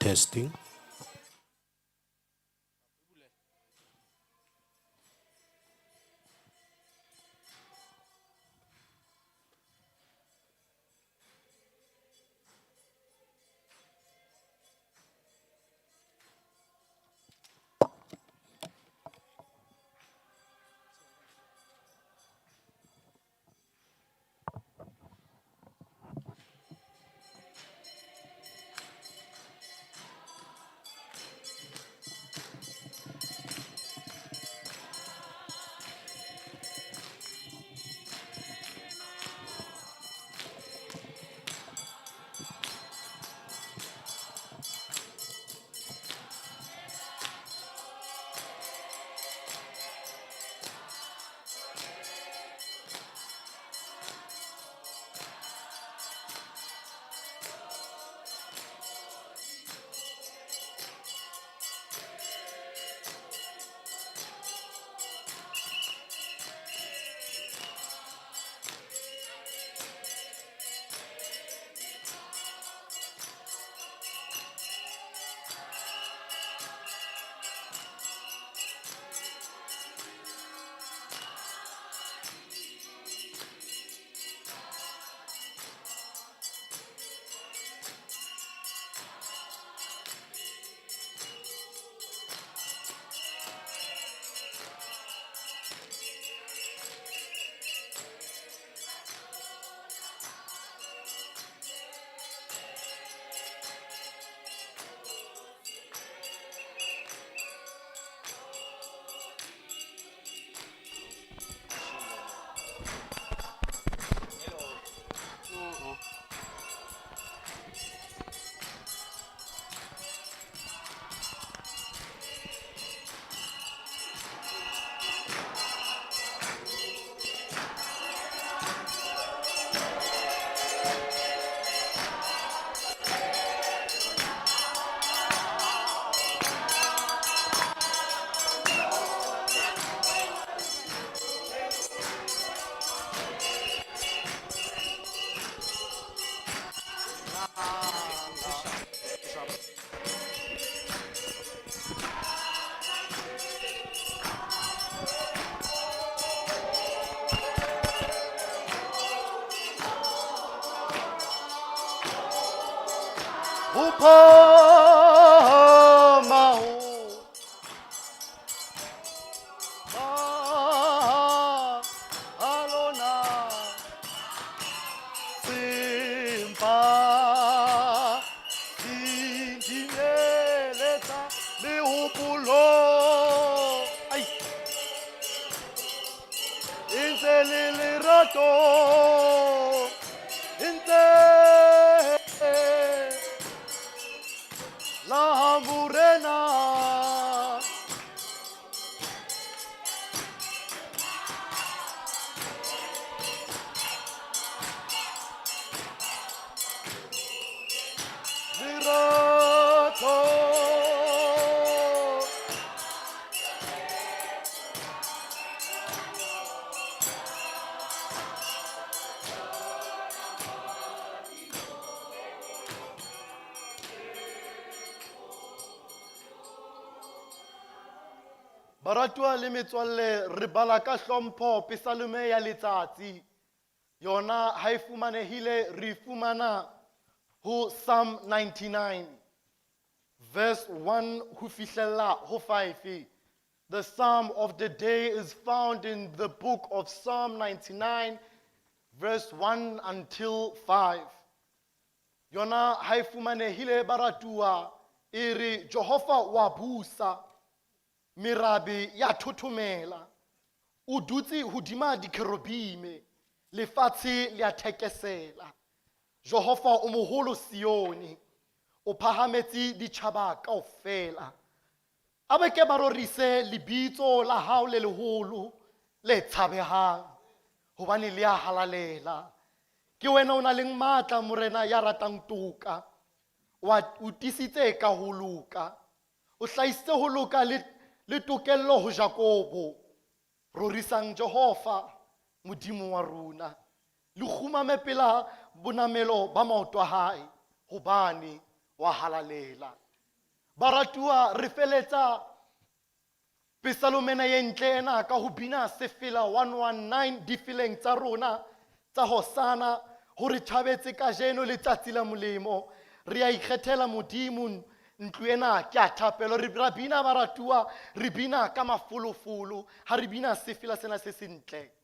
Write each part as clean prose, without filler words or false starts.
Testing. Baratwa le metswalle re bala ka hlompho pesalume ya letsatsi yona ha e fumanehile re fumana ho Psalm 99 verse 1 ho fihlella ho 5. The psalm of the day is found in the book of Psalm 99 verse 1 until 5. Yona ha e fumanehile baratuwa iri Jehova wa busa mirabe ya thothomela o dutse hodima dikerubime lefatshe le a thekesela Jehova o moholo Sioni o phahametse ditjhaba kaofela a beke ba rorise lebitso la hao le leholo le tshabehang hobane le a halalela ke wena o na leng matla morena ya ratang toka wa utisitse ka ho luka o hlaisitse ho luka le tokello ho Jakobo rorisang Jehova modimo wa rona le khumame pela bonamelo ba maoto a hae hobane wa halalela Baratua re feletsa pesalomena ye ntle ena ka ho bina sefela 119 difileng tsa rona tsa Hosanna hore thabetse kajeno letsatsi la molemo re a ikgethela modimo ntlo ena ke a thapelo re bina baratua re bina ka mafolofolo ha re bina sefela sena se sentle.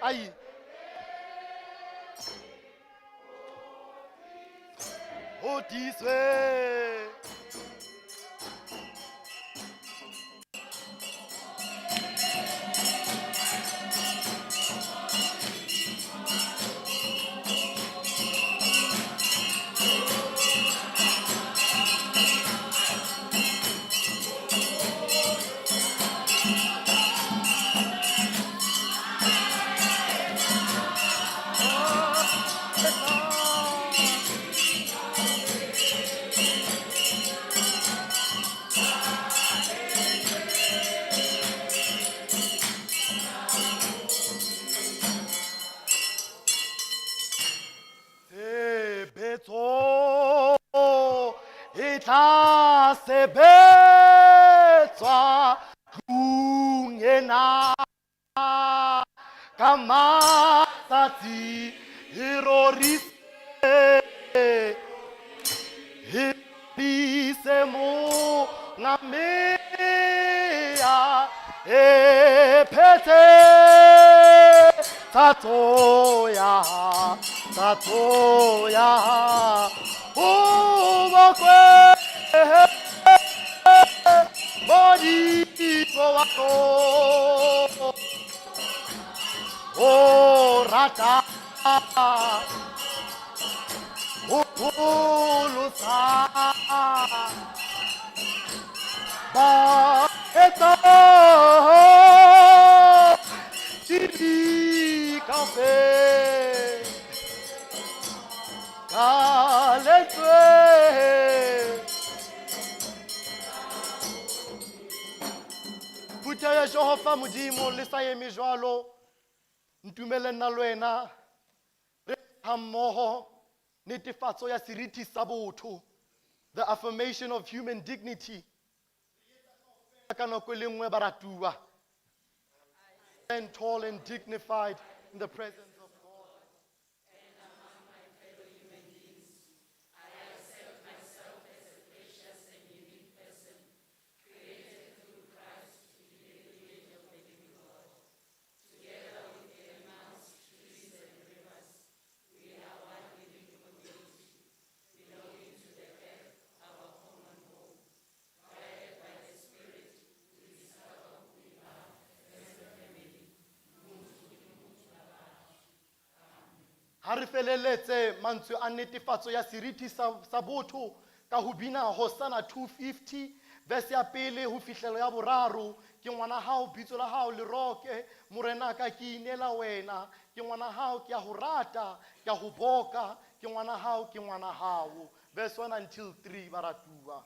Aïe. Otiswe. Sebetswa Kamatati hirorise hirise mo ngamea epete tatoya ubakwe body wako oh rata ulusa ba eto tiri kafe kaletwe puta ya Jehova modimo le sa eme jwalo ntumele nna le wena re hammoho netefatso ya seriti sa botho, the affirmation of human dignity ka nako le nngwe baratuwa, stand tall and dignified in the presence of God. Ha re feleletse mantswe a netefatso ya seriti sa botho ka ho bina Hosanna 250 verse ya pele ho fihlelo ya boraro. Ke ngwana hao bitso la hao le roke morena ka ke inela wena, ke ngwana hao ke a ho rata ke a ho boka, ke ngwana hao verse 1 until 3 baratuwa.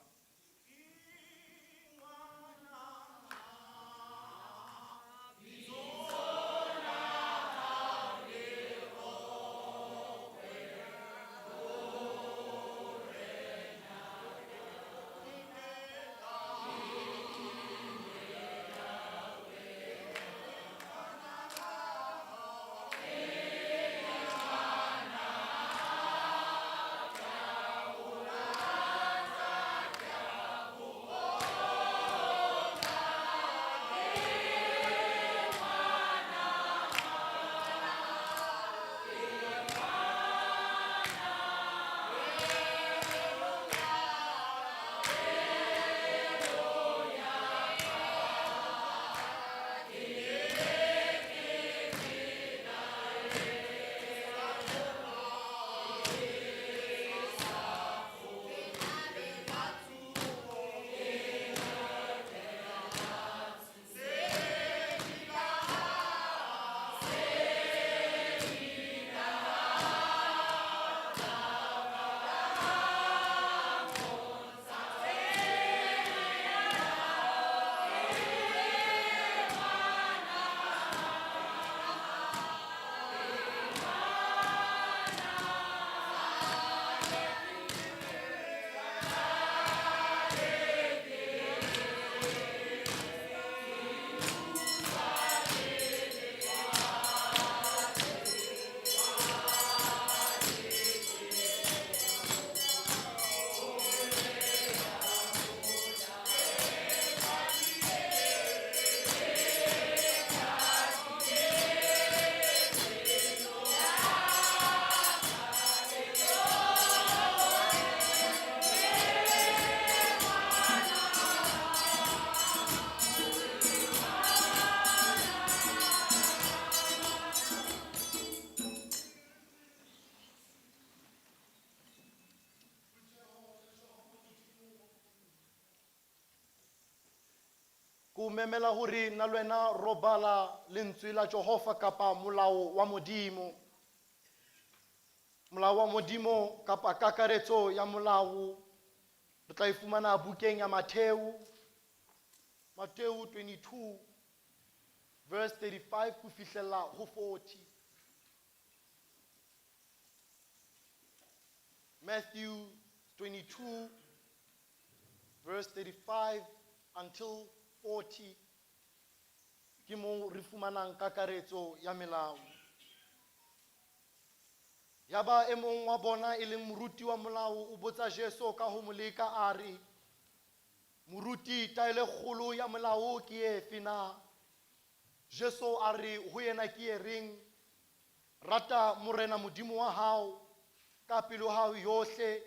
Ku memela hore na lwena robala lentswe la Jehova kapa molao wa modimo. Molao wa modimo kapa kakaretso ya molao re tla ifumana bukeng ya Matthew 22 verse 35 ku fihlela ho 40. Matthew 22 verse 35 until 40. ke mo re fumanang kakaretso ya melao. Yaba e mong wa bona e leng moruti wa molao o botsa Jesu ka ho mo leka a re, moruti taelo e kgolo ya molao ke efe na? Jesu a re ho yena ke e reng? Rata morena modimo wa hao ka pelo ya hao yohle,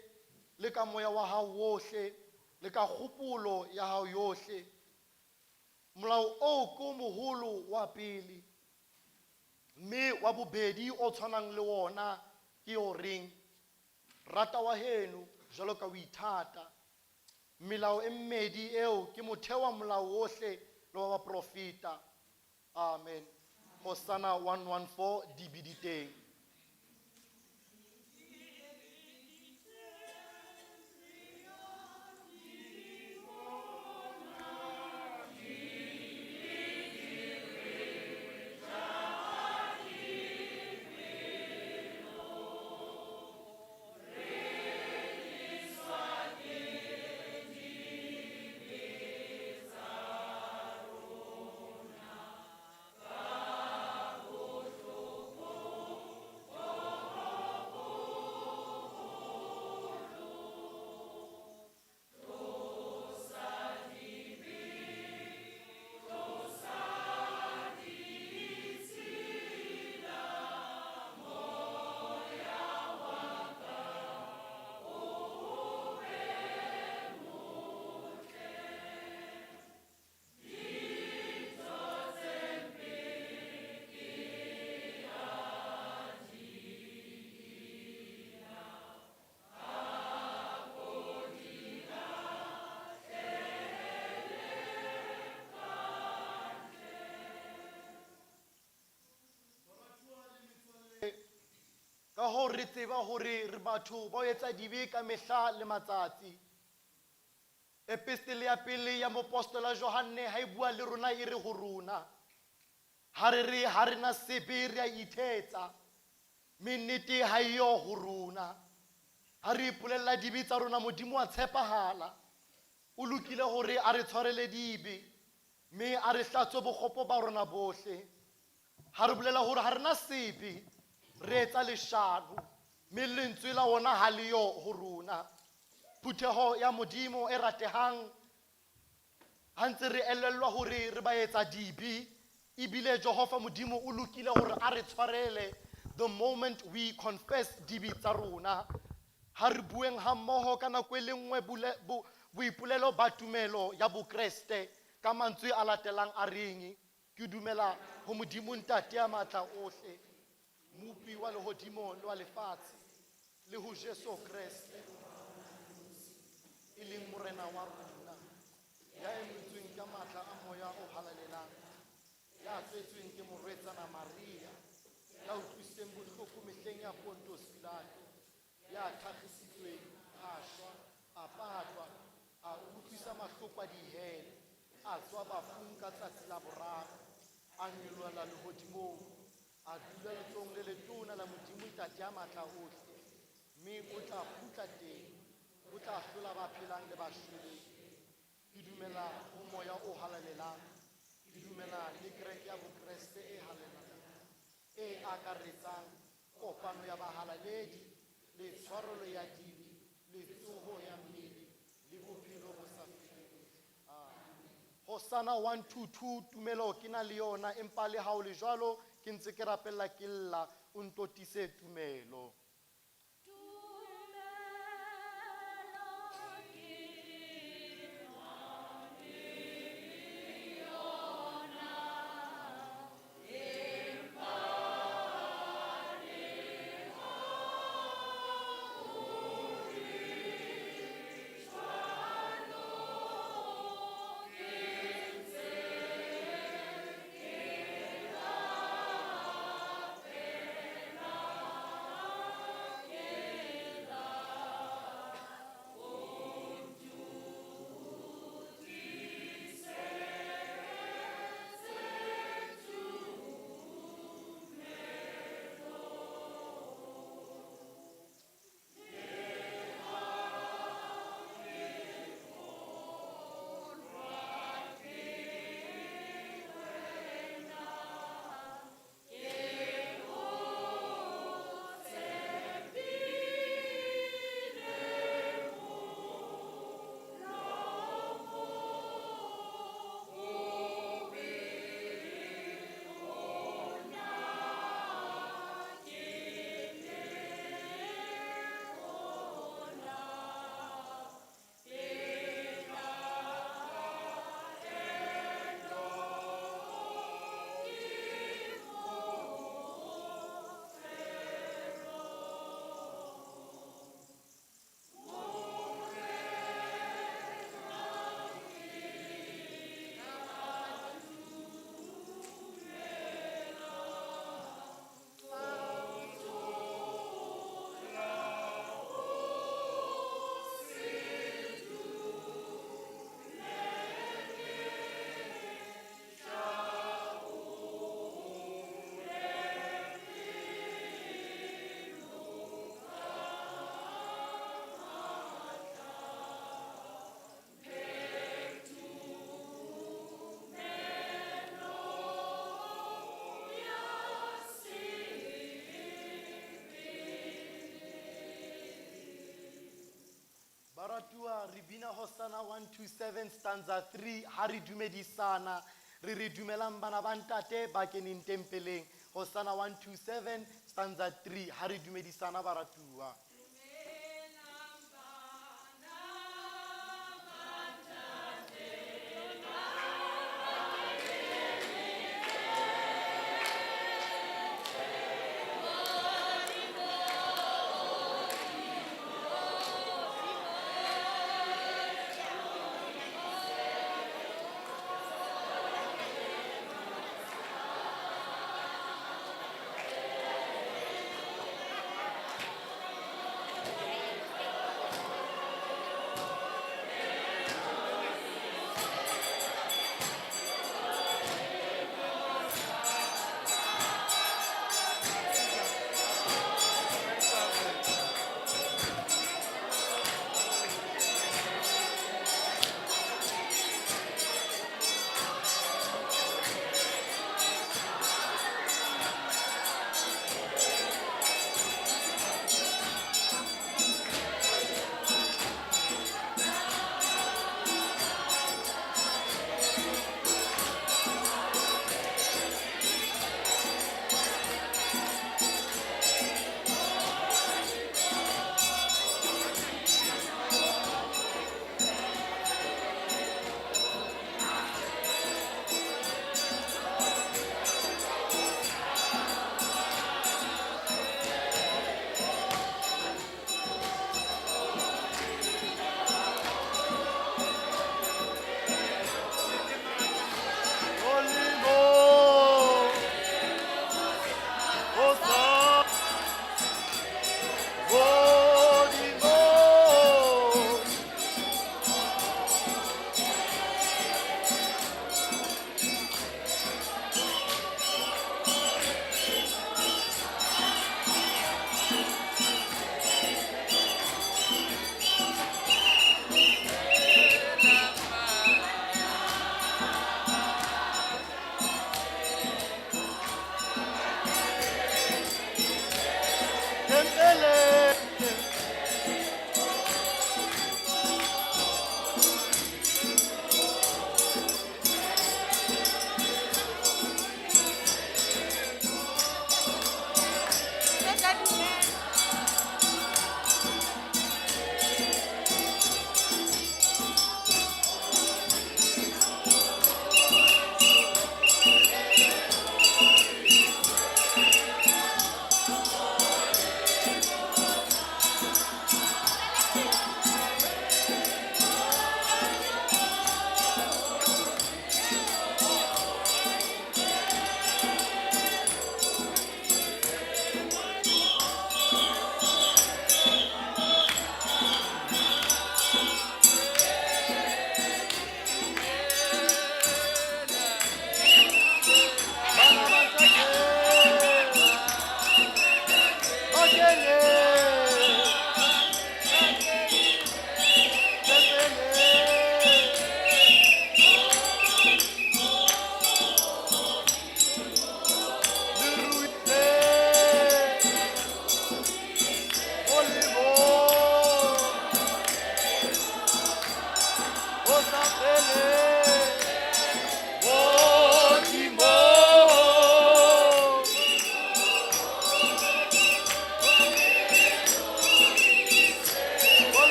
le ka moya wa hao wohle, le ka kgopolo ya hao yohle. Molao o ke o moholo wa pele. Mme wa bobedi o tshwanang le wona ke o reng? Rata wa heno jwalo ka o ithata. Melao e mmedi eo ke motheo wa molao wohle le wa baprofeta. Amen. Hosanna 114 dibiditeng. Ka ho re tseba hore re batho ba etsa dibe ka mehla le matsatsi. Epistele ya pele ya moapostola Johanne ha e bua le rona e re ho rona, ha re na sebe re a ithetsa, mme nnete ha eyo ho rona. Ha re ipolella dibe tsa rona, Modimo a tshepahala, o lokile hore a re tshwarele dibe, mme a re hlatswe bokgopo ba rona bohle. Ha re bolela hore ha re na sebe, re etsa leshano, mme lentswe la ona ha leyo ho rona. Phutheho ya Modimo e ratehang ha ntse re elellwa hore re ba etsa dibe, ebile Jehova Modimo o lokile hore a re tshwarele the moment we confess dibe tsa rona. Ha re bueng ha mmoho ka nako e le nngwe boipolelo ba tumelo ya Bokreste ka mantswe a latelang a reng: ke dumela ho Modimo Ntate ya matla ohle, Mopi wa lehodimo le wa lefatshe, le ho Jesu Kreste e leng morena wa rona, ya emetsweng ka matla a moya o halalelang, ya tswetsweng ke morwetsana Maria, ya utlwisitseng bohloko mehleng ya Pontos Pilato, ya thakgisitsweng, a shwa, a patwa, a utlwisa mahloko a dihele, a tswa bafung ka tsatsi la boraro, a nyoloha lehodimong, a dula letsohong le letona la Modimo Ntate ya matla ohle, mme o tla kgutla teng, o tla hlola ba phelang le ba shweleng. Ke dumela ho moya o halalelang, ke dumela le kereke ya Bokreste e halalelang, e akaretsang kopano ya bahalaledi, le tshwarelo ya dibe, le tsoho ya mmele, le bophelo bo sa feleng. Hosanna 122 tumelo ke na le yona, empa le ha o le jwalo ke ntse ke rapella ke lla o ntotise tumelo. Baratua, Ribina Hosanna 127 stanza 3, Hari Dumedisana, Riri Dumelam Banabantate, Bakenin Tempeleng, Hosanna 127 stanza 3, Hari Dumedisana Baratua.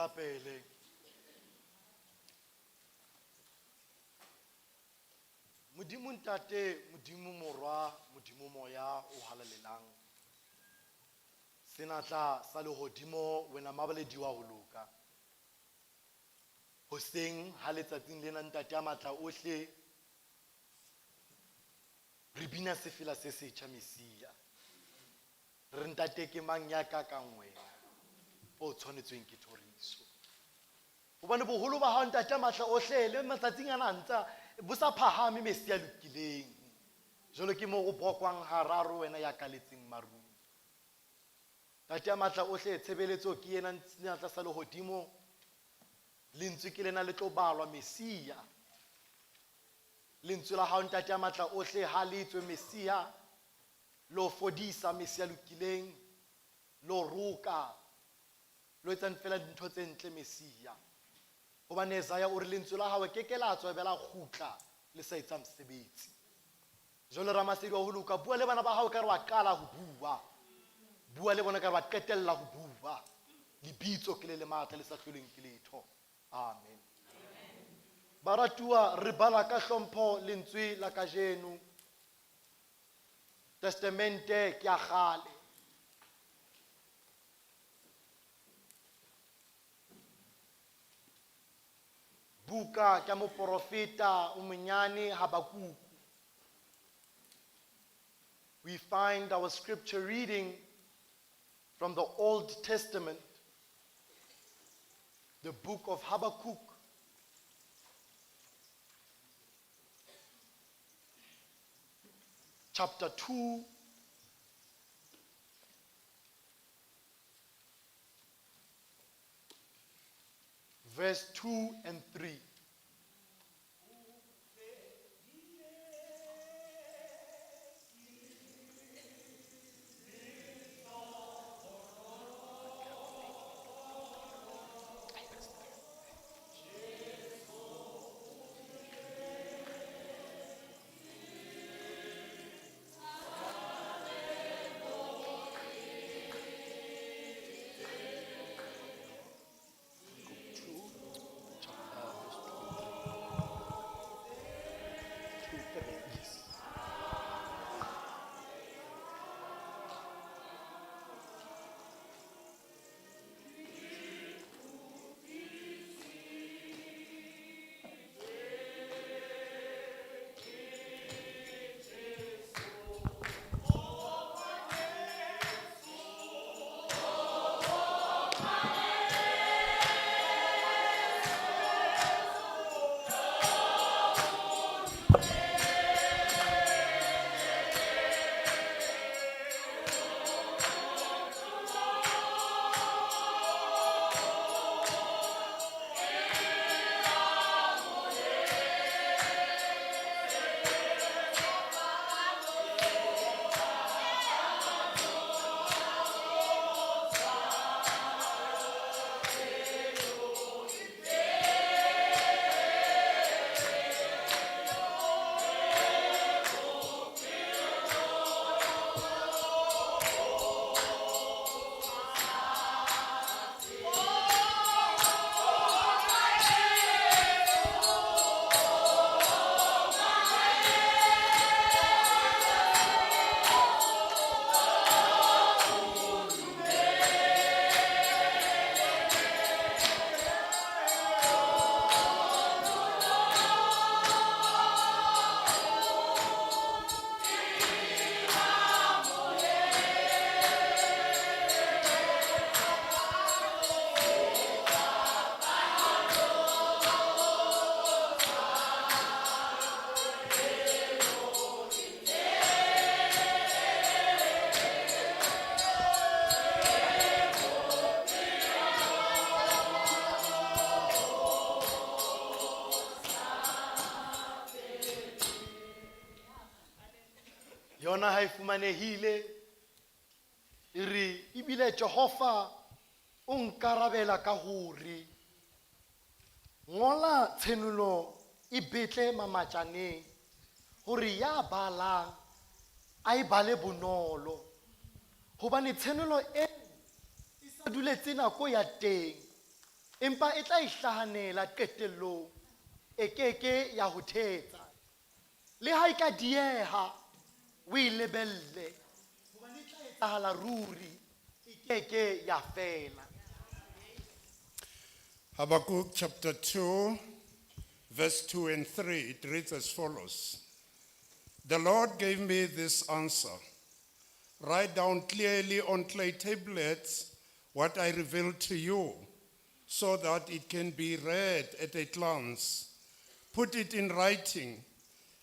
rapele. Modimo ntate, modimo morwa, modimo moya o halalelang. Senatla sa lehodimo wena mabaledi wa ho loka. Hoseng ha letsatsing lena ntate a matla ohle. Re bina sefela se setjha Mesia. Re ntate ke mang ya ka kang wena o tshwanetsweng ke thoriso. Hobane boholo ba hao ntate a matla ohle le matsatsing ana ntsa Busa phahame mesi ya lokileng. Jolo ke mo go bokwang hararo wena ya kaletseng maru. Tate ya matla ohle tshebeletso ke yena ntla sa lehodimo. Lentswe ke lena le tlo balwa Mesia. Lentswe la hao ntate ya matla ohle ha le tswe Mesia. Lo fodisa Mesia lokileng. Lo ruka. Lo etsa fela dintho tse ntle Mesia. Hobane Isaiah o re lentswe la hao ke la tswa bela khutla le sa etsa mosebetsi. Jole Ramasedi wa ho luka bua le bana ba hao ka re wa qala ho bua. Bua le bona ka re wa qetella ho bua. Lebitso ke le matla le sa hloleng ke letho. Amen. Baratua re bala ka hlompho lentswe la kajeno. Testamente ke ya kgale. Buka ka moprofeta o monyane Habakuku. We find our scripture reading from the Old Testament, the book of Habakkuk, chapter 2, verse 2 and 3. Yona ha ifumanehile iri ibile Jehova o nkarabela ka hore ngola tshenulo e betle mamatjaneng hore ya balang a e bale bonolo hobane tshenulo e sa duletse nako ya teng empa e tla ihlahanela qetellong e keke ya ho thetsa le ha e ka dieha o e lebelle hobane e tla etsahala ruri e keke ya fela. Habakkuk chapter 2, verse 2 and 3, it reads as follows. The Lord gave me this answer. Write down clearly on clay tablets what I revealed to you, so that it can be read at a glance. put it in writing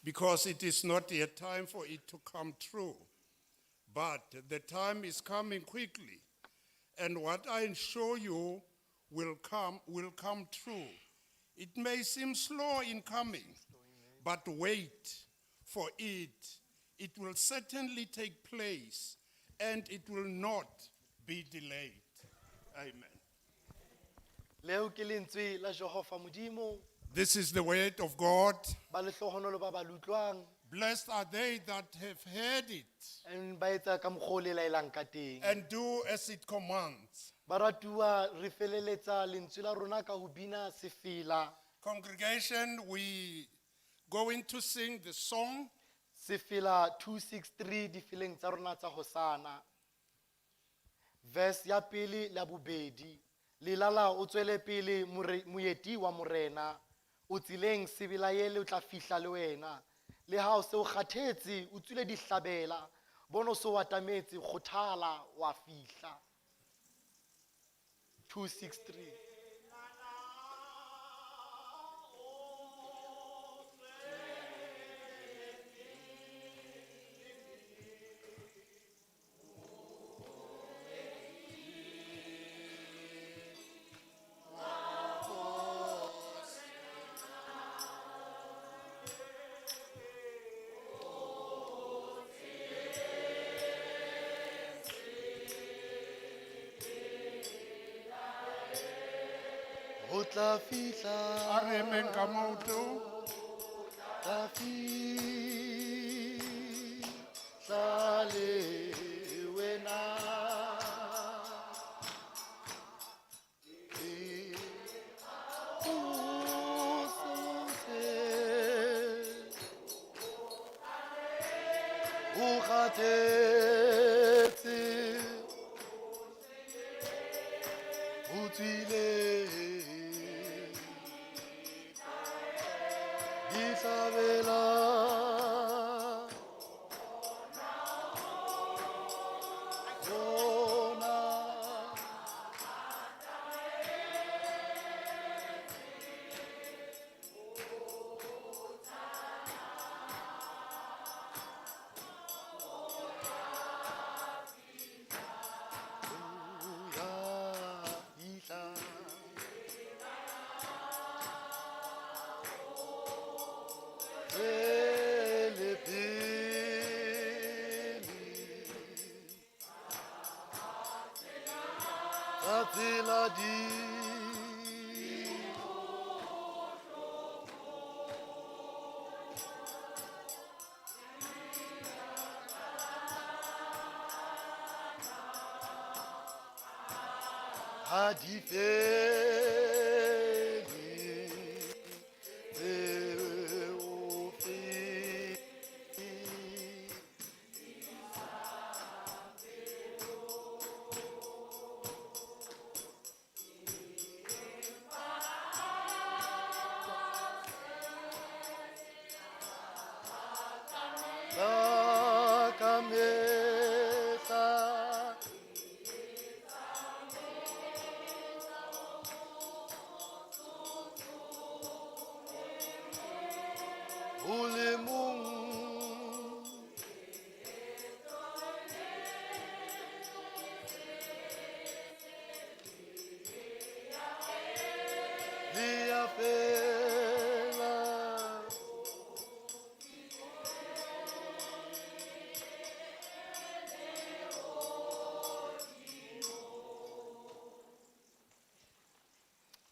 because it is not yet time for it to come true. But the time is coming quickly, and what I show you will come true. It may seem slow in coming, but wait for it. It will certainly take place, and it will not be delayed. Amen. Leo ke lentswe la Jehova Modimo, This is the word of God. ba lehlohonolo ba ba le utlwang, Blessed are they that have heard it and ba etsa ka mokgwa o le laelang ka teng. and do as it commands. Baratuwa re feleletsa lentswe la rona ka ho bina sefila. Congregation, we going to sing the song Sefila 263 difileng tsa rona tsa Hosanna. Verse ya pele la bobedi. Lelala o tswele pele moeti wa morena. O tsileng sebila yele o tla fihla le wena. Le ha o se o kgathetse o tswile dihlabela. Bono so watametse khothala wa fihla. 263. O tla fihla, Amen ka maoto. tla fihla le wena. O sose, o kgathetse, o tswile Isabella, Jonah, Isa.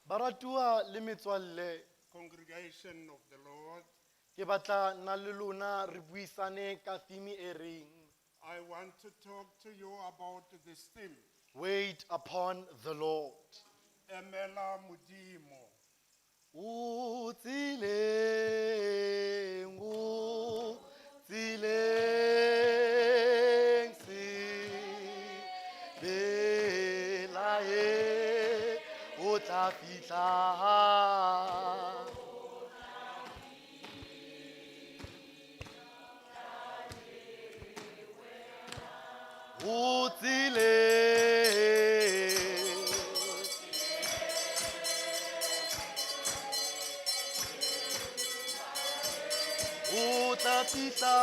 Baratuwa le metswalle, Congregation of the Lord, ke batla nna le lona re buisane ka theme e reng I want to talk to you about this theme. wait upon the Lord. Emela Modimo. O tsileng, o tsileng, sebela e, o tla fihla. O tsileng, tla fihla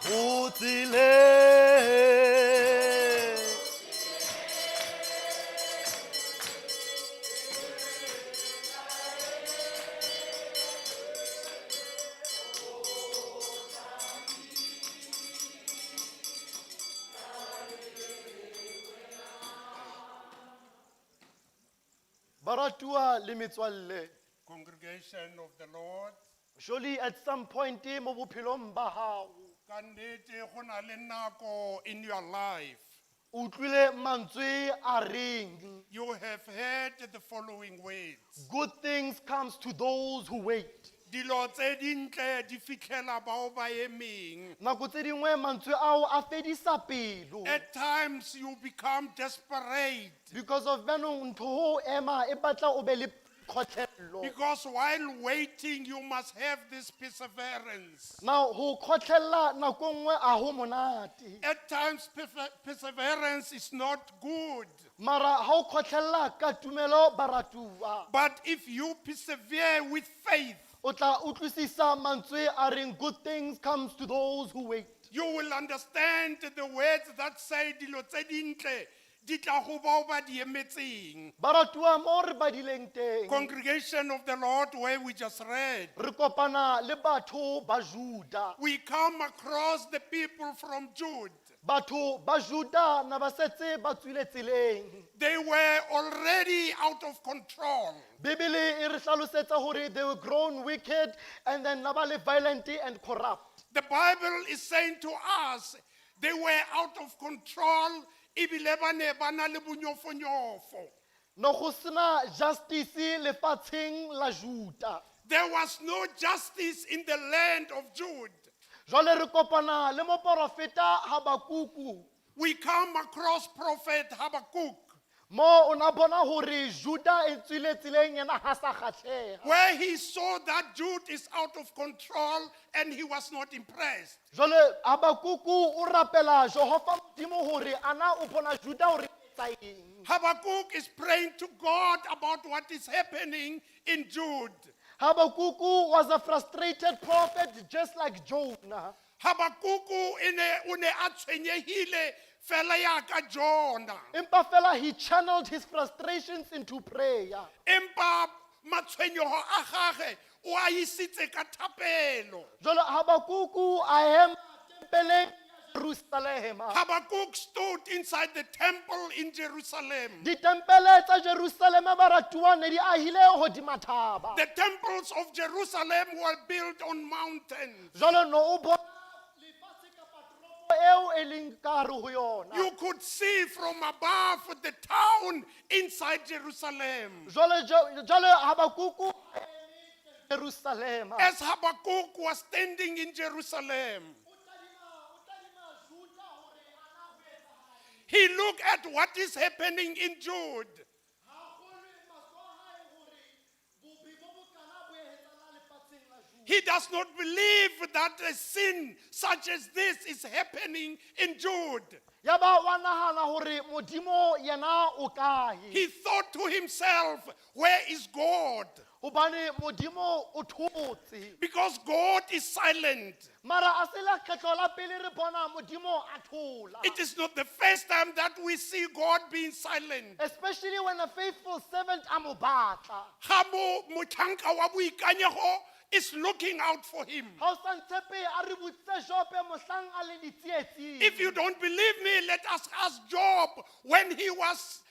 go tseleng. Baratuwa le metswalle, Congregation of the Lord, surely at some point mo bophelong ba hao ka nnete go na le nako in your life. o utlwile mantswe a reng, You have heard the following words. good things comes to those who wait. Dilo tse dintle di fitlhela bao ba emeng. Nako tse dingwe mantswe ao a fedisa pelo. At times you become desperate Because of benong ntho ho ema e batla o be le kgotlhello. because while waiting you must have this perseverance. Now ho kgotlhella nako nngwe a ho monate. At times perseverance is not good. Mara ha o kgotlhella ka tumelo baratuwa. But if you persevere with faith, O tla utlwisisa mantswe a reng good things comes to those who wait. you will understand the words that say dilo tse dintle di tla go bao ba di emetseng. Baratuwa mo re badileng teng. Congregation of the Lord, where we just read, Re kopana le batho ba Juda. we come across the people from Jude. Batho ba Juda na ba setse ba tswile tseleng. They were already out of control. Bibele e re hlalosetsa hore they were grown wicked and then na ba le violent and corrupt. The Bible is saying to us, they were out of control. Ebile ba ne ba na le bonyofonyofo. No go sena justice lefatsheng la Juda. There was no justice in the land of Jude. Jwale re kopana le moprofeta Habakuku. We come across Prophet Habakkuk, Mo ona bona hore Juda e tswile tseleng yena ha sa kgatlhega. where he saw that Jude is out of control and he was not impressed. Jwale Habakuku o rapela Jehova Modimo hore ana o bona Juda hore etsa eng. Habakkuk is praying to God about what is happening in Jude. Habakuku was a frustrated prophet just like Jonah. Habakkuk o ne a tshwenyehile fela yaka Jona. Empa fela he channeled his frustrations into prayer. Empa matshwenyeho a gagwe o a isitse ka thapelo. Jwale Habakuku a ema tempeleng Jerusalem. Habakkuk stood inside the temple in Jerusalem. Ditempele tsa Jerusalem baratuwa ne di ahile hodima thaba. The temples of Jerusalem were built on mountains. Jwale no o bona lefatshe kapa toropo eo e leng ka hare ho yona. You could see from above the town inside Jerusalem. Jwale Habakuku Jerusalem. As Habakkuk was standing in Jerusalem, he looked at what is happening in Jude. He does not believe that a sin such as this is happening in Jude. Yaba wa nahana hore Modimo yena o kae. He thought to himself, where is God? Hobane Modimo o thotse. Because God is silent. Mara a se la kgetlo la pele re bona Modimo a thola. It is not the first time that we see God being silent. Especially when a faithful servant a mo batla. Ha mo motlhanka wa boikanyego is looking out for him. Ha o sa ntshepe a re botse Job mohlang a le ditsietsing. If you don't believe me, let us ask Job when he was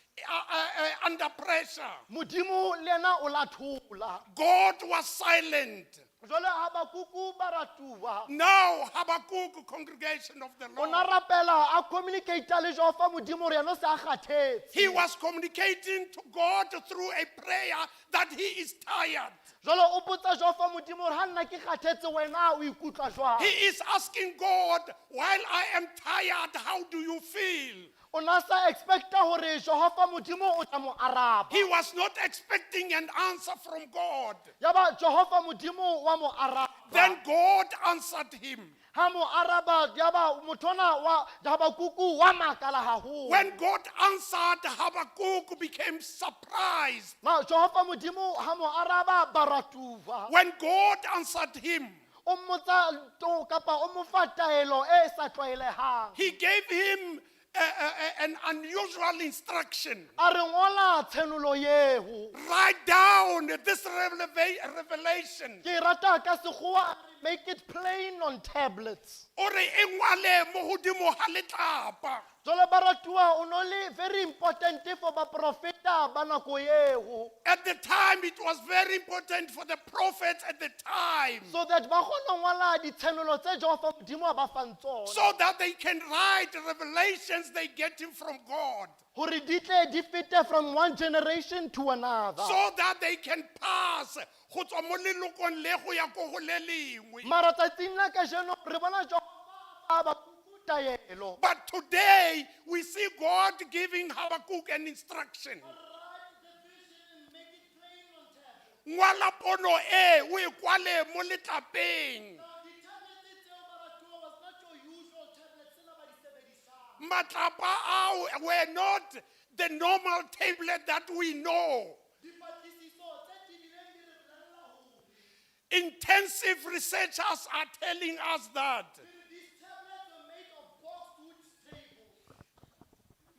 under pressure. Modimo le yena o la thola. God was silent. Jwale Habakuku baratuwa. Now Habakkuk, congregation of the Lord, Ona rapela a communicate le Jehova Modimo re yena o se a kgathetse. he was communicating to God through a prayer that he is tired. Jwale o botsa Jehova Modimo re ha nna ke kgathetse wena o ikutlwa jwang. He is asking God, while I am tired, how do you feel? Ona sa expecta hore Jehova Modimo o tla mo araba. He was not expecting an answer from God. Yaba Jehova Modimo wa mo araba. Then God answered him. Ha mo araba yaba motho ona wa Habakuku wa makala haholo. When God answered, Habakkuk became surprised. Ma Jehova modimo ha mo araba baratuva. When God answered him, O mmotsa to kapa o mo fa taelo e sa tlwaelehang. he gave him an unusual instruction. A re ngola tshenulo yeo. Write down this revelation. Ke rata ka sekgowa, make it plain on tablets. Ore e ngwale mo hodimo ha letlapa. Jole baratua only very important for ba profeta ba nako yeo. At the time, it was very important for the prophets at the time, So that ba kgona ngola ditshenulo tse Jehova modimo a ba fang tsona. so that they can write revelations they get from God, Hore di tle di fete from one generation to another. so that they can pass go tswa mo lelokong le go ya ko go le lengwe. Mara tsatsing la kajeno re bona Jehova ba kuta yelo. But today, we see God giving Habakkuk an instruction. Ngwala pono e, o e kwale mo letlapeng. Matlapa ao were not the normal tablet that we know. Intensive researchers are telling us that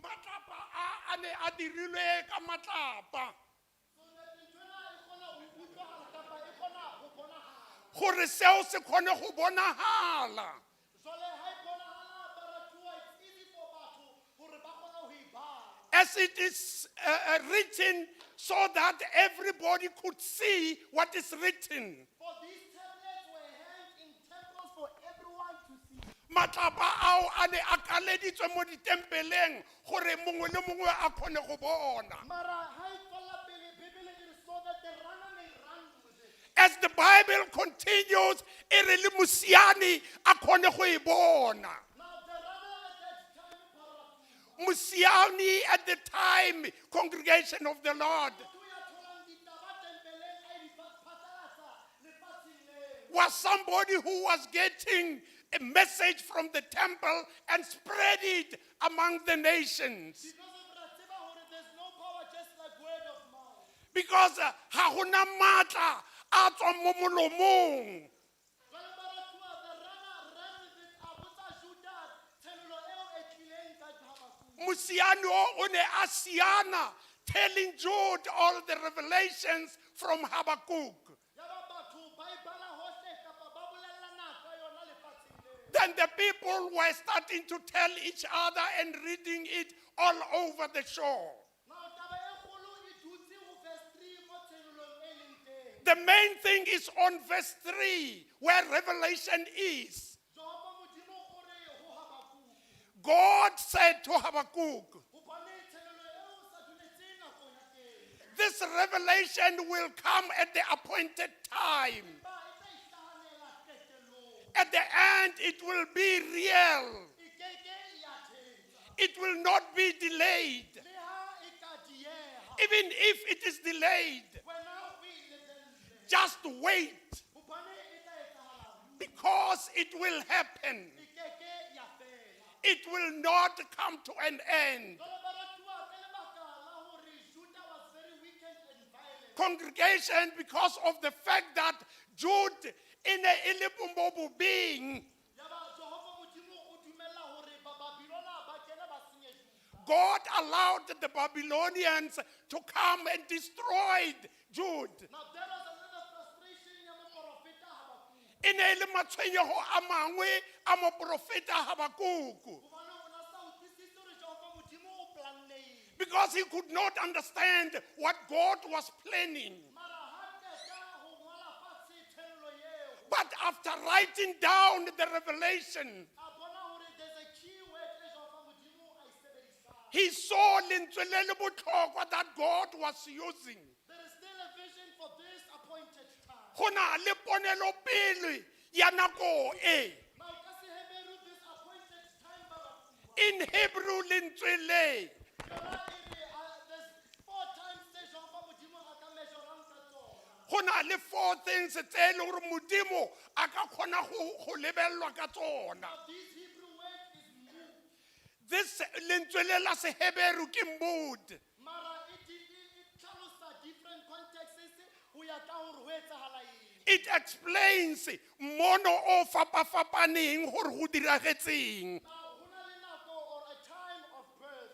matlapa a ne a dirilwe ka matlapa gore seo se kgone go bonagala. As it is written, so that everybody could see what is written. For these tablets were hanged in temples for everyone to see. Matlapa ao a ne a kaleditswe mo ditempeleng gore mongwe le mongwe a kgone go bona. Mara hai tswela pele Bibele e re so that the runner may run with it. As the Bible continues, e re le mosiane a kgone go e bona. Now the runner at that time paratu. Mosiane at the time, congregation of the Lord, Tuya tholang ditaba tempeleng a di phatlalatsa lefatsheng leo. was somebody who was getting a message from the temple and spread it among the nations. Because of Ratseba hore there's no power just like word of mouth. Because ha gona matla a tswa mo molomong. Jwale baratua, the runner ran with it a botsa Judas tshenulo eo e tlileng ka Habakuku. Mosiane o ne a siana, telling Jude all the revelations from Habakkuk. Yaba batho ba e bala hohle kapa ba bolellana ka yona lefatsheng leo. Then the people were starting to tell each other and reading it all over the shore. Now taba e kgolo e dutse ho verse 3 mo tshenulong e leng teng. The main thing is on verse 3, where Revelation is. Jehova modimo o re ho Habakuku. God said to Habakkuk, Hobane tshenulo eo o sa duletseng nakong ya teng. this revelation will come at the appointed time. Ba e tla ihlahanela qetelong. At the end, it will be real. E keke ya thetsa. It will not be delayed. Le ha e ka dieha. Even if it is delayed, Wena o ilebelle. just wait, Hobane e tla etsahala. because it will happen. E keke ya fela. It will not come to an end. Jwale baratua, ka lebaka la hore Judah was very wicked and violent. Congregation, because of the fact that Jude in a ilipumobu being, Yaba Jehova modimo o dumella hore ba Babilona ba kene ba senye Judah. God allowed the Babylonians to come and destroy Jude. Now there was another frustration ya moprofeta Habakuku. In a matshwenyeho a mangwe a moprofeta Habakuku, Hobane o na sa utlwisise hore Jehova modimo o planneng. because he could not understand what God was planning. Mara ha qeta ho ngola fatshe tshenulo eo. But after writing down the revelation, A bona hore there's a key word e Jehova modimo a e sebedisang. he saw lentswe le le botlhokwa that God was using. There is still a vision for this appointed time. Go na le ponelopele ya nako e. Now ka Sehebheru this appointed time baratua. In Hebrew lentswe le Yona e re, there's 4 times tse Jehova modimo a ka measurang ka tsona. Go na le 4 things tse le gore Modimo a ka kgona go lebellwa ka tsona. This Hebrew word is mood. This lentswe le la Seheberu ke mood. Mara it tlhalosa different contexts ho ya ka hore ho etsahala eng. It explains mono o fapafapaneng gore go diragetseng. Now, ho na le nako or a time of birth.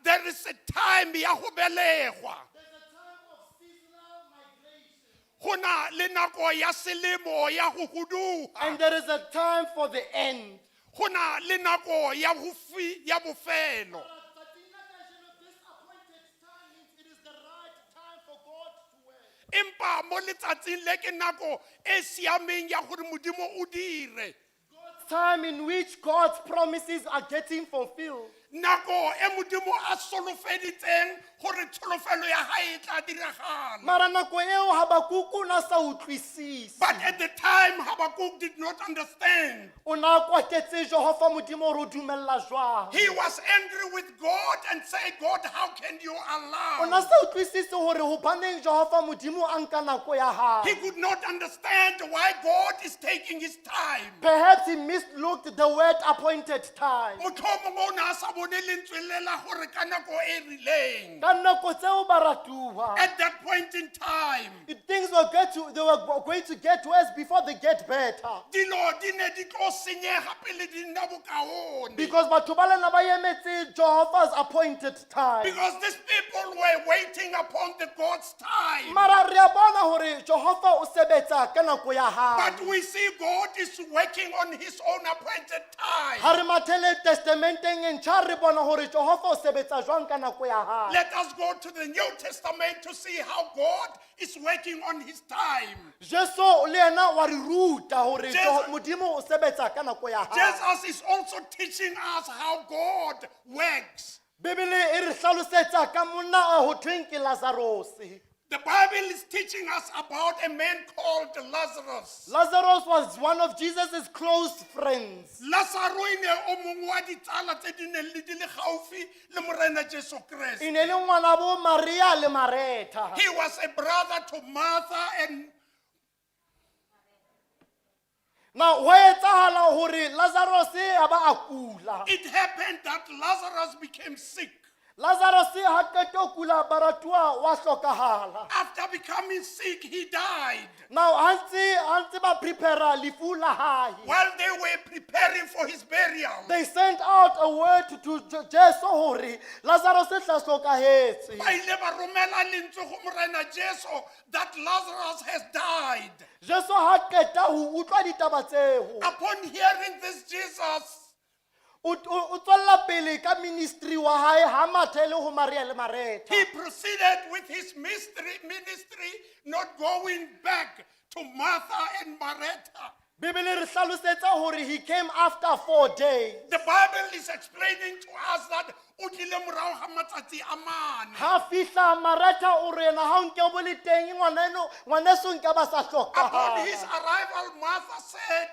There is a time ya go belegwa. There's a time of seasonal migration. Go na le nako ya selemo ya go huduga. And there is a time for the end. Go na le nako ya bofelo. This appointed time means it is the right time for God to work. Empa mo letsatsing le ke nako e siameng ya gore Modimo o dire. God's time in which God's promises are getting fulfilled. Nako e Modimo a solofeditseng gore tsholofelo ya hae e tla diragala. Mara nako eo Habakuku na sa utlwisise. But at the time Habakkuk did not understand. O na kwatetse Jehova Modimo re o dumella jwang. He was angry with God and said, God, how can you O na allow? sa utlwisise hore hobaneng Jehova Modimo a nka nako ya hae. He could not understand why God is taking his time. Perhaps he mislooked the word appointed time. Motlhomongwe o ne a sa bone lentswe le la gore ka nako e rileng. Ka nako tseo baratuwa. At that point in time, Things were going to get worse before they get better. dilo di ne di tlo senyega pele di nna bokaone. Because batho ba lena ba emetse Jehovah's appointed time. Because these people were waiting upon the God's time. Mara re a bona hore Jehova o sebetsa ka nako ya hae. But we see God is working on his own appointed time. Ha re mathele testamenteng e ntjha re bona hore Jehova o sebetsa jwang ka nako ya hae. Let us go to the New Testament to see how God is working on his time. Jesu le yena wa re ruta hore Jesus- Modimo o sebetsa ka nako ya hae. Jesus is also teaching us how God works. Bibele e re hlalosetsa ka monna ho thweng ke Lazarus. The Bible is teaching us about a man called Lazarus. Lazarus was one of Jesus' close friends. Lazarus o ne o mongwe wa ditsala tse di neng le di le gaufi le Morena Jesu Kriste. E ne le ngwana bo Maria le Martha. He was a brother to Martha and Now, ho etsahala hore Lazarus a ba a kula. it happened that Lazarus became sick. Lazarus ha qeta kula baratua wa hlokahala. After becoming sick, he died. Now, hantse ba prepare lefu la hae. While they were preparing for his burial, They sent out a word to Jesu hore Lazarus tla hlokahetse. ba ile ba romela lentswe go Morena Jesu that Lazarus has died. Jesu ha qeta ho utlwa ditaba tseo. Upon hearing this, Jesus O tswella pele ka ministry wa hae ha mathele ho Maria le Martha. he proceeded with his ministry, not going back to Martha and Martha. Bibele re hlalosetsa hore he came after 4 days. The Bible is explaining to us that o tlile morago ga matsatsi a mane. Ha fihla Martha o re na ha o nke bo le teng ngwaneso nke ba sa Upon his hlokahala. arrival, Martha said,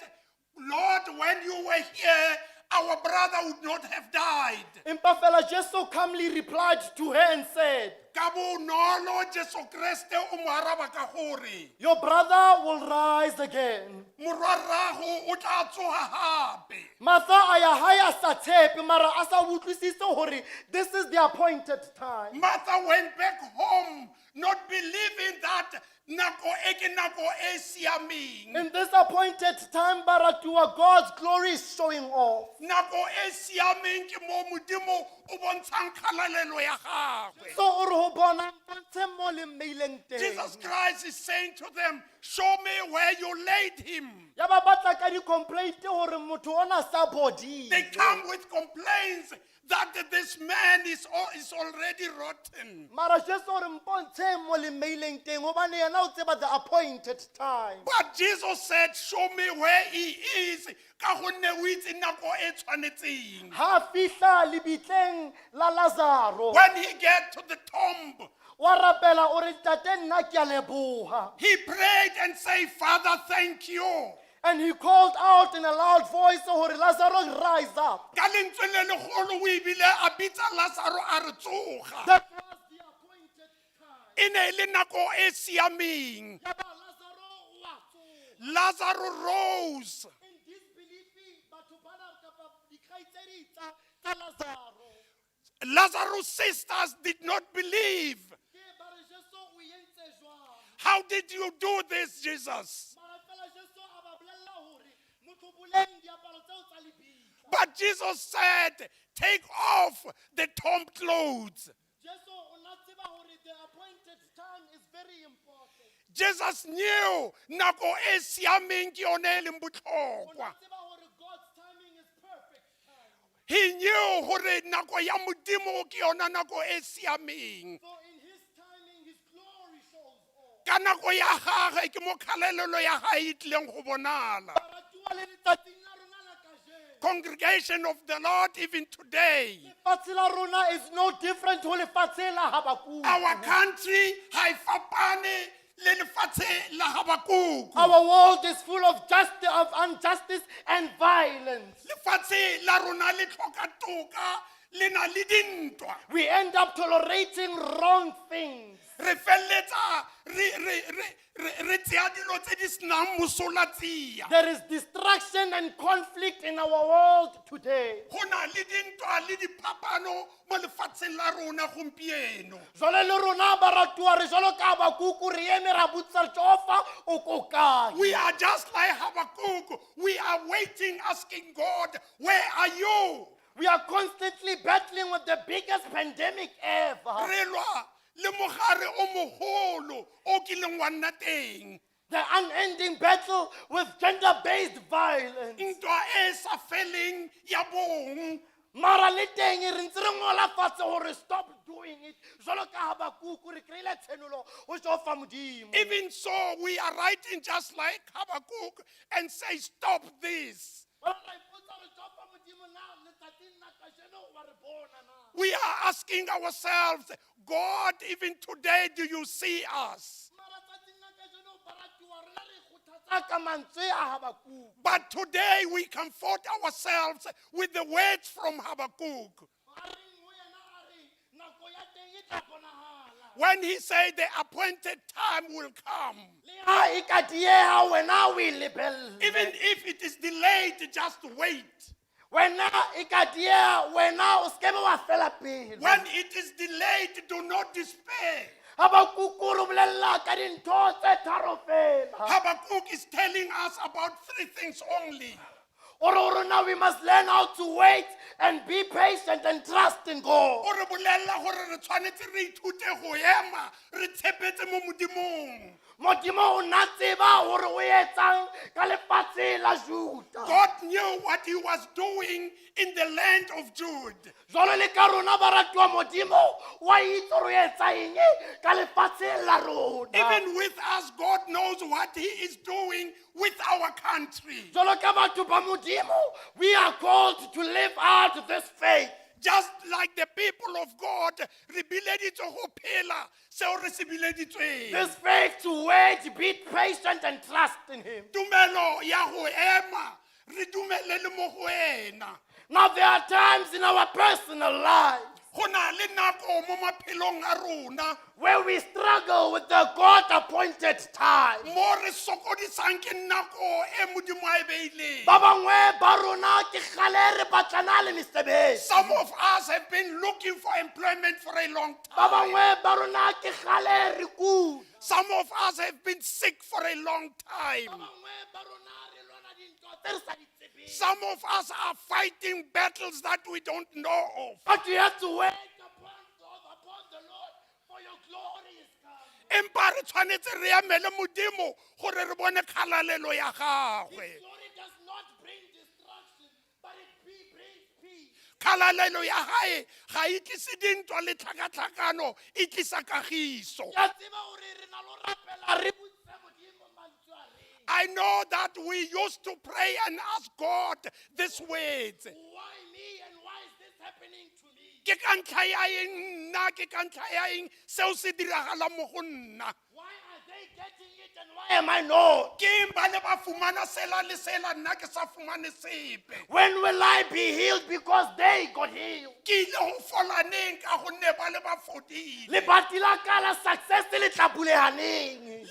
Lord, when you were here, our brother would not have died. Empa fela Jesu calmly replied to her and said, Ka bonolo Jesu Kriste o mo araba ka gore, your brother will rise again. morwarago o tla tsoga gape. Martha aya haya sa tshepe mara a sa utlwisise hore this is the appointed time. Martha went back home, not believing that nako e ke nako e siameng. In this appointed time, baratua, God's glory is showing off. Nako e siameng ke mo Modimo o bontshang kgalalelo ya gagwe. So o re ho bona ntse mo le maileng teng. Jesus Christ is saying to them, show me where you laid him. Ya ba batla ka di complaint hore motho ona sa body. They come with complaints that this man is already rotten. Mara Jesu re mpontshe mo le maileng teng hobane yena o tseba the appointed time. But Jesus said, show me where he is. Ka gonne o itse nako e tshwanetseng. Ha fihla lebitleng la Lazaro. When he get to the tomb, Wa rapela o re tate nna ke a leboha. he prayed and said, Father, thank you. And he called out in a loud voice hore Lazarus rise up. Ka lentswe le legolo o ebile a bitsa Lazaro a re tsoga. That was the appointed time. e ne le nako e siameng. Yaba Lazaro wa tsoha. Lazarus rose. In disbelief batho bana kapa dikhaitsedi tsa Lazaro. Lazarus' sisters did not believe. Ke ba re Jesu o entse jwang? How did you do this, Jesus? Mara fela Jesu a ba bolella hore motho boleng diaparo tseo tsa lebitla. But Jesus said, take off the tomb clothes. Jesu o na tseba hore the appointed time is very important. Jesus knew nako e siameng ke yone e leng O na botlhokwa. tseba hore God's timing is perfect time. He knew hore nako ya modimo ke yona nako e siameng. So in his timing, his glory shows all. Ka nako ya gagwe ke mo kgalelelo ya gae e tlileng go bonala. Baratuwa le letsatsing la rona la kajeno. Congregation of the Lord, even today, Lefatshe la rona is no different ho lefatshe la Habakkuk. our country ha e fapane le lefatshe la Habakkuk. Our world is full of injustice and violence. Lefatshe la rona le tlhoka toka, le na le dintwa. We end up tolerating wrong things. Re felletsa re tseya dilo tse di senang mosola tsia. There is distraction and conflict in our world today. Go na le dintwa le diphapano mo lefatsheng la rona gompieno. Jwale le rona baratuwa re jwalo ka Habakkuk re eme ra botsa Jehova o ko kae. We are just like Habakkuk. We are waiting, asking God, where are you? We are constantly battling with the biggest pandemic ever. Re lwa le mogare o mogolo o kileng wa nna teng. The unending battle with gender-based violence. Ntwa e sa feleng ya bong. Mara le teng re ntse re ngola fatshe hore stop doing it. Jwalo ka Habakkuk re kreile tshenolo ho Jehova Modimo. Even so, we are writing just like Habakkuk and say, stop this. We are asking ourselves, God, even today, do you see us? But today we comfort ourselves with the words from Habakkuk. When he said the appointed time will come, even if it is delayed, just wait. When it is delayed, do not despair. Habakkuk is telling us about three things only. Now we must learn how to wait and be patient and trust in God. O re bolella gore re tshwanetse re ithute go ema, re tshepetse mo modimong. Modimo o na tseba hore o etsang ka lefatshe la Juda. God knew what he was doing in the land of Jude. Jwalo le ka rona baratuwa Modimo wa itse hore o etsa eng ka lefatshe la rona. Even with us, God knows what he is doing with our country. Jwalo ka batho ba Modimo, we are called to live out this faith. Just like the people of God, re bileditswe go phela seo re se bileditsweng. This faith to wait, be patient and trust in Him. Tumelo ya go ema, re dumele le mo go ena. Now there are times in our personal lives Go na le nako mo maphelong a rona where we struggle with the God-appointed time. mo re sokodisang ke nako e modimo a e beileng. Ba bangwe ba rona ke kgale re batlana le mesebetsi. Some of us have been looking for employment for a long Ba time. bangwe ba rona ke kgale re kula. Some of us have been sick for a long Ba time. bangwe ba rona re lwana dintwa tse re sa di tsebeng. Some of us are fighting battles that we don't know of. But you have to wait upon God, upon the Lord, for your glory is coming. Empa re tshwanetse re emele modimo gore re bone kgalalelo ya His gagwe. glory does not bring destruction, but it brings peace. Kgalalelo ya gae ga e tlise dintwa le tlhakatlhakano, e tlisa kagiso. Ya tseba hore re na lo rapela re botse Modimo mantswe a reng. I know that we used to pray and ask God these words. Why me and why is this happening to me? Ke ka ntlha ya eng nna, ke ka ntlha ya eng seo se diragala mo go nna. Why are they they getting it and why am I not? Ke ba le ba fumana sela le sela nna ke sa fumane sepe. When will I be healed because they got healed? Ke ile ho fola neng ka gonne ba le ba fodile. Lebati la ka la success le tla bulehaneng.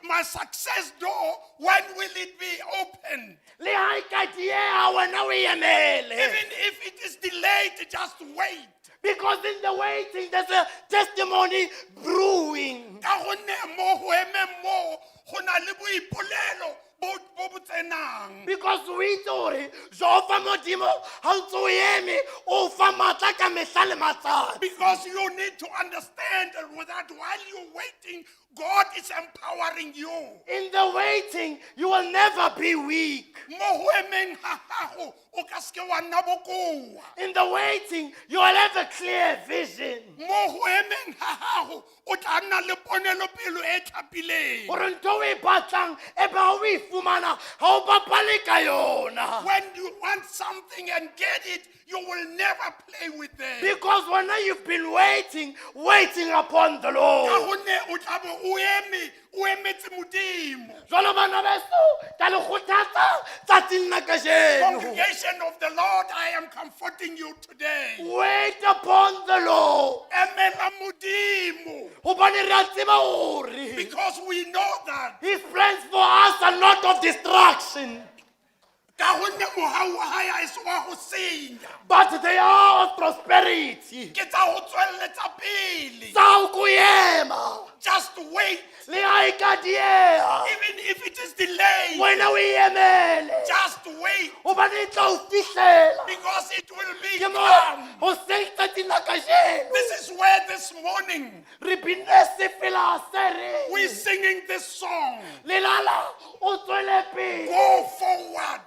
My success door, when will it be opened? Le ha e ka dieha wena o emele. Even if it is delayed, just wait. Because in the waiting there's a testimony brewing. Ka gonne mo ho emeng mo go na le boipolelo bo bo tsenang. Because we thought Jehova Modimo ha o ntse o eme o fa matla ka mehla le matsatsi. Because you need to understand that while you're waiting, God is empowering you. In the waiting, you will never be weak. Mo ho emeng ha gago o ka se ke wa nna bokoa. In the waiting, you will have a clear vision. Mo ho emeng ha gago o tla nna le ponelopelo e tlhapileng. Gore ntho o e batlang e ba o e fumana ha o bapale ka yona. When you want something and get it, you will never play with it. Because when you've been waiting upon the Ka Lord. gonne o tla bo o emetse Modimo. Jwalo bana beso, ka le kgothatsa tsatsing la kajeno. Congregation of the Lord, I am comforting you today. Wait upon the Lord. Emela Modimo. Hobane re a tseba hore Because we know that. His plans for us are not of destruction, Ka gonne mohau wa hae ha e se wa go senya. but they are of prosperity. Ke tsa go tswelletsa pele. Sa o ema, Just wait. le ha e ka dieha, Even if it is delayed, wena o emele. just wait. Hobane e tla o fihlela. Because it will be Ke mo come. hoseng tsatsing la kajeno. This is where this morning Re binne se fela se re. we're singing this song. Lelala o tswele pele. Go forward.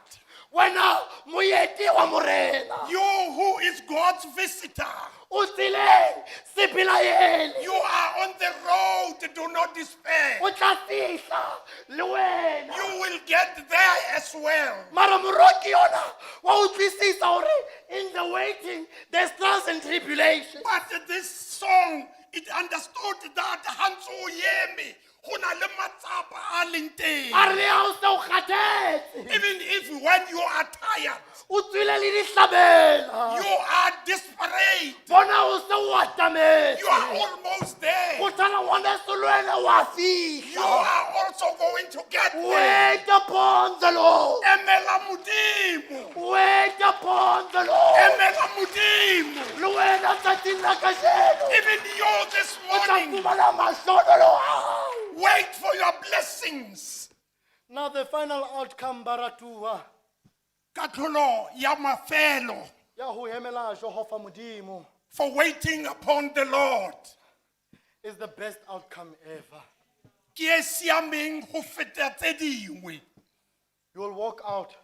Wena moeti wa morena. You who is God's visitor. O tsileng sepilaele. You are on the road. Do not despair. O tla fihla le wena. You will get there as well. Mara moroki yona wa utlwisisa hore in the waiting there's trials and tribulations. But this song, it understood that Hanso Yemi, hona le matsapa a leng teng. A re ha o se o kgathetse. Even if when you are tired, O tswile le dihlabela. you are desperate, Bona o se o atametse. you are almost there. O tshwana ngwaneso le wena wa You fihla. are also going to get there. Wait upon the Lord. Emela Modimo. Wait upon the Lord. Emela Modimo. Le wena tsatsing la kajeno. Even you this O tla morning, fumana mahlohonolo a hao. wait for your blessings. Now the final outcome baratua Katlolo ya mafelo ya ho emela Jehova Modimo for waiting upon the Lord. is the best outcome ever. Ke e siameng go feta tse dingwe. You will walk out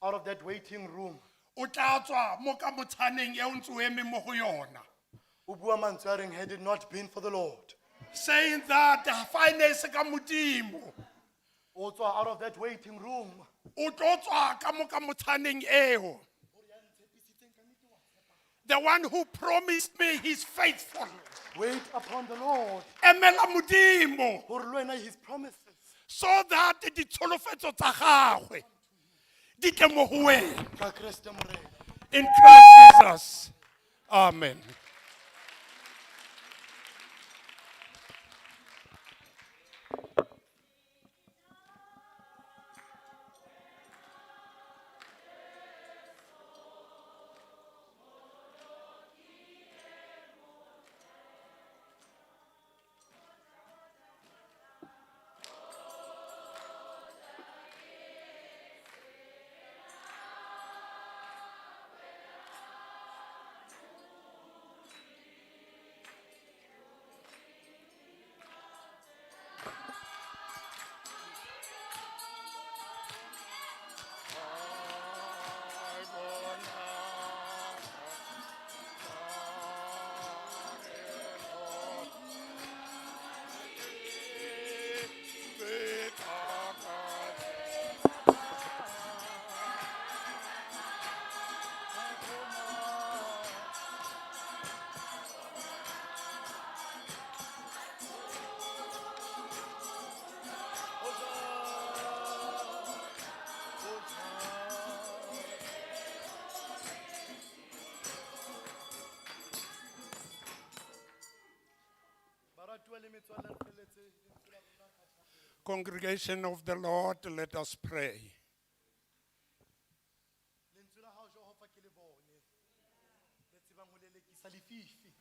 of that waiting room. O tla tswa mo ka motshaneng e o ntse o eme mo go yona. O bua mantswe a reng, had it not been for the Lord. Saying that finance ka Modimo. O tswa out of that waiting room. O tlo tswa ka mo ka motshaneng eo. The one who promised me he's faithful. Wait upon the Lord. Emela Modimo. Hore le wena his promises. So that ditsholofetso tsa gagwe di tle mo go wena. Ka Kriste Morena. In Christ Jesus. Amen. congregation of the Lord, let us pray. Lentswe la hao Jehova ke le bone. Le tsebang ho lelekisa lefifi.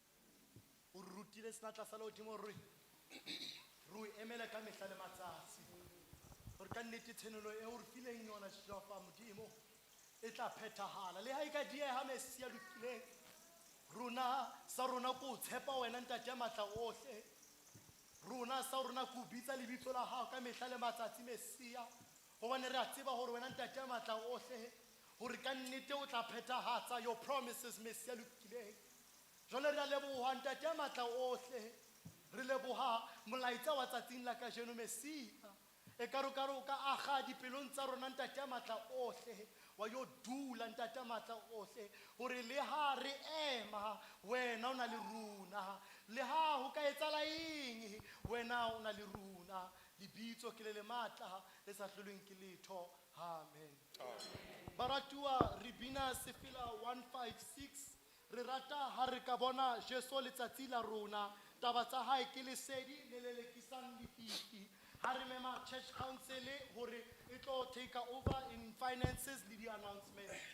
O re rutile senatla sa lehodimo re o emele ka mehla le matsatsi. Hore ka nnete tshenolo eo re fileng yona Jehova Modimo e tla phethahala. Le ha e ka dieha Mesi ya lokileng. Rona sa rona ko tshepa wena ntate matla ohle. Rona sa rona ko bitsa lebitso la hao ka mehla le matsatsi Mesia. Hobane re a tseba hore wena ntate matla ohle hore ka nnete o tla phethahatsa your promises Mesia lokileng. Jwale re a leboha ntate matla ohle. Re leboha molaetsa wa tsatsing la kajeno Mesia. E karo ka aga dipelong tsa rona ntate matla ohle. Wa yo dula ntate matla ohle hore le ha re ema wena o na le runa. Le ha ho ka etsala eng wena o na le runa. Lebitso ke le matla le sa hlolweng ke letho. Amen. Baratua re bina sefila 156. Re rata ha re ka bona Jesu letsatsi la rona. Taba tsa hae ke lesedi le lelekisang lefifi. Ha re mema church council hore it will take over in finances le di announcements.